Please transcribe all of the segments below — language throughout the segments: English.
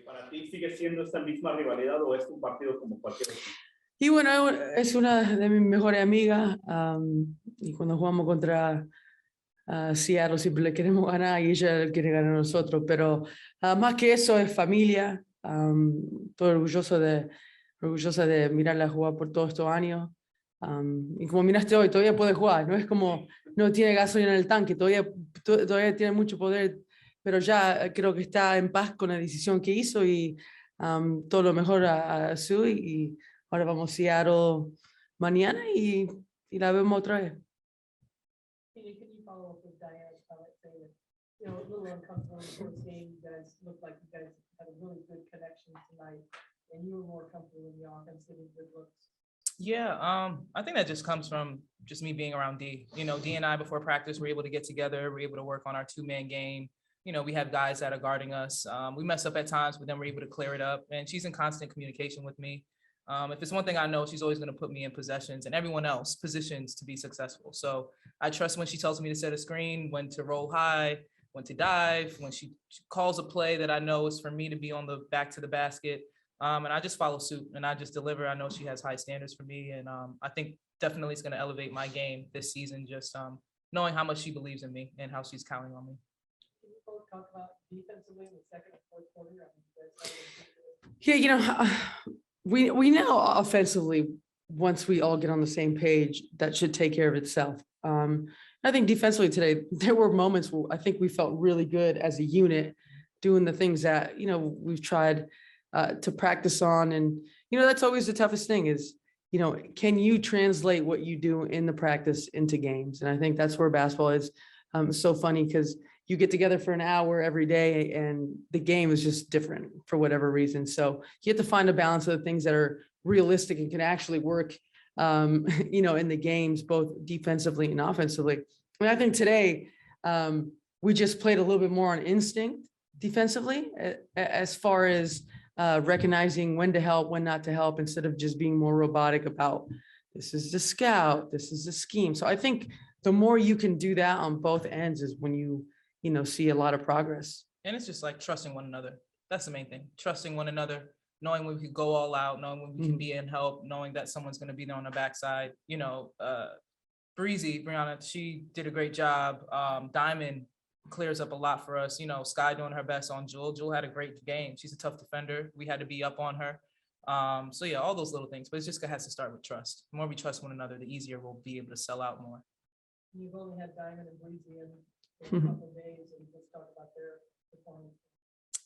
¿Para ti sigue siendo esta misma rivalidad o es un partido como cualquier otro? Y bueno, es una de mis mejores amigas, y cuando jugamos contra Seattle siempre le queremos ganar y ella quiere ganar a nosotros, pero más que eso es familia. Estoy orgullosa de mirarla jugar por todos estos años. Y como miraste hoy, todavía puede jugar, no es como no tiene gasolina en el tanque, todavía tiene mucho poder, pero ya creo que está en paz con la decisión que hizo y todo lo mejor a Sue, y ahora vamos a Seattle mañana y la vemos otra vez. Can you follow up with Diana's comment saying that, you know, a little uncomfortable in the first game, you guys looked like you guys had a really good connection tonight, and you were more comfortable in the offense getting good looks? Yeah, I think that just comes from just me being around D. You know, D and I before practice were able to get together, we're able to work on our two-man game. You know, we have guys that are guarding us. We mess up at times, but then we're able to clear it up. And she's in constant communication with me. If it's one thing I know, she's always going to put me in possessions and everyone else positions to be successful. So I trust when she tells me to set a screen, when to roll high, when to dive, when she calls a play that I know is for me to be on the back to the basket. And I just follow suit and I just deliver. I know she has high standards for me. And I think definitely it's going to elevate my game this season, just knowing how much she believes in me and how she's counting on me. Can you both talk about defensively in the second and fourth quarter? Yeah, you know, we know offensively, once we all get on the same page, that should take care of itself. I think defensively today, there were moments where I think we felt really good as a unit doing the things that, you know, we've tried to practice on. And, you know, that's always the toughest thing is, you know, can you translate what you do in the practice into games? And I think that's where basketball is so funny, because you get together for an hour every day and the game is just different for whatever reason. So you have to find a balance of the things that are realistic and can actually work, you know, in the games, both defensively and offensively. And I think today we just played a little bit more on instinct defensively, as far as recognizing when to help, when not to help, instead of just being more robotic about this is the scout, this is the scheme. So I think the more you can do that on both ends is when you know, see a lot of progress. And it's just like trusting one another. That's the main thing. Trusting one another, knowing when we can go all out, knowing when we can be in help, knowing that someone's going to be there on the backside. You know, Brianna, she did a great job. Diamond clears up a lot for us. You know, Sky doing her best on Jewel. Jewel had a great game. She's a tough defender. We had to be up on her. So yeah, all those little things, but it just has to start with trust. The more we trust one another, the easier we'll be able to sell out more. You've only had Diamond and Breezy in a couple of days, and let's talk about their performance.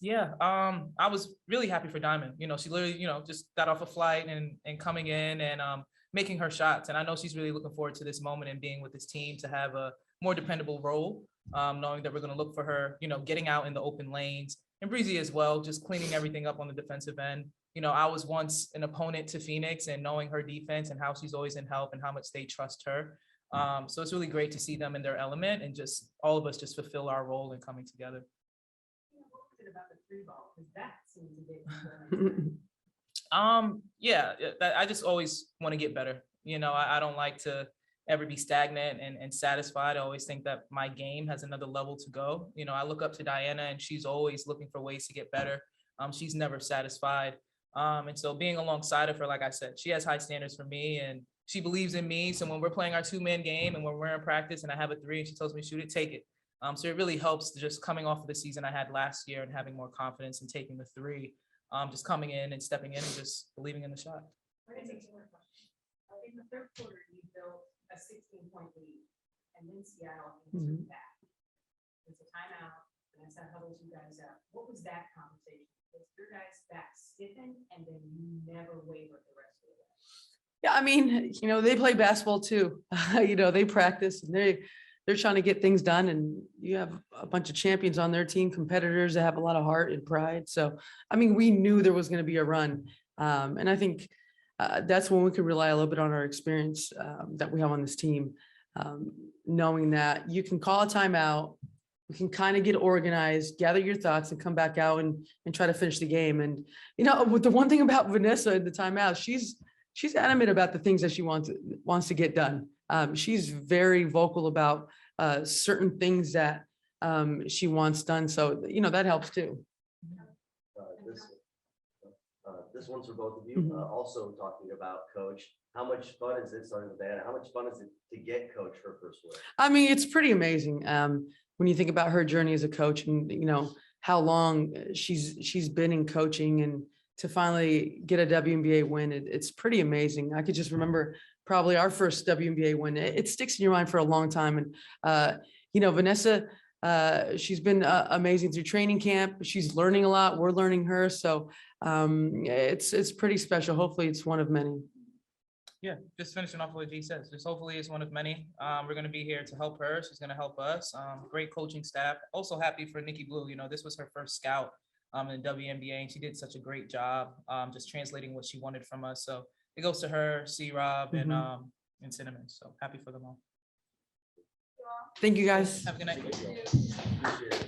Yeah, I was really happy for Diamond. You know, she literally, you know, just got off a flight and coming in and making her shots. And I know she's really looking forward to this moment and being with this team to have a more dependable role, knowing that we're going to look for her, you know, getting out in the open lanes, and Breezy as well, just cleaning everything up on the defensive end. You know, I was once an opponent to Phoenix, and knowing her defense and how she's always in help and how much they trust her. So it's really great to see them in their element and just all of us just fulfill our role in coming together. What was it about the three ball? Because that seems a bit. Yeah, I just always want to get better. You know, I don't like to ever be stagnant and satisfied. I always think that my game has another level to go. You know, I look up to Diana and she's always looking for ways to get better. She's never satisfied. And so being alongside of her, like I said, she has high standards for me and she believes in me. So when we're playing our two-man game and when we're in practice and I have a three and she tells me shoot it, take it. So it really helps just coming off of the season I had last year and having more confidence in taking the three, just coming in and stepping in and just believing in the shot. In the third quarter, you built a 16-point lead, and then Seattle came back. It's a timeout, and I said, huddles you guys out. What was that conversation? Was your guys back stiffened, and then you never wavered the rest of the way? Yeah, I mean, you know, they play basketball too. You know, they practice and they're trying to get things done, and you have a bunch of champions on their team, competitors that have a lot of heart and pride. So, I mean, we knew there was going to be a run. And I think that's when we can rely a little bit on our experience that we have on this team, knowing that you can call a timeout, we can kind of get organized, gather your thoughts and come back out and try to finish the game. And, you know, the one thing about Vanessa in the timeout, she's adamant about the things that she wants to get done. She's very vocal about certain things that she wants done. So, you know, that helps too. this one's for both of you. Also talking about coach. How much fun is it starting with Diana? How much fun is it to get coach her first win? I mean, it's pretty amazing. When you think about her journey as a coach and, you know, how long she's been in coaching and to finally get a WNBA win, it's pretty amazing. I could just remember probably our first WNBA win. It sticks in your mind for a long time. And, you know, Vanessa, she's been amazing through training camp. She's learning a lot. We're learning her. So it's pretty special. Hopefully it's one of many. Yeah, just finishing off what G says. Just hopefully it's one of many. We're going to be here to help her. She's going to help us. Great coaching staff. Also happy for Nikki Blue. You know, this was her first scout in WNBA, and she did such a great job just translating what she wanted from us. So it goes to her, C-Rob, and Cinnamon. So happy for them all. Thank you, guys. Have a good night. Appreciate it.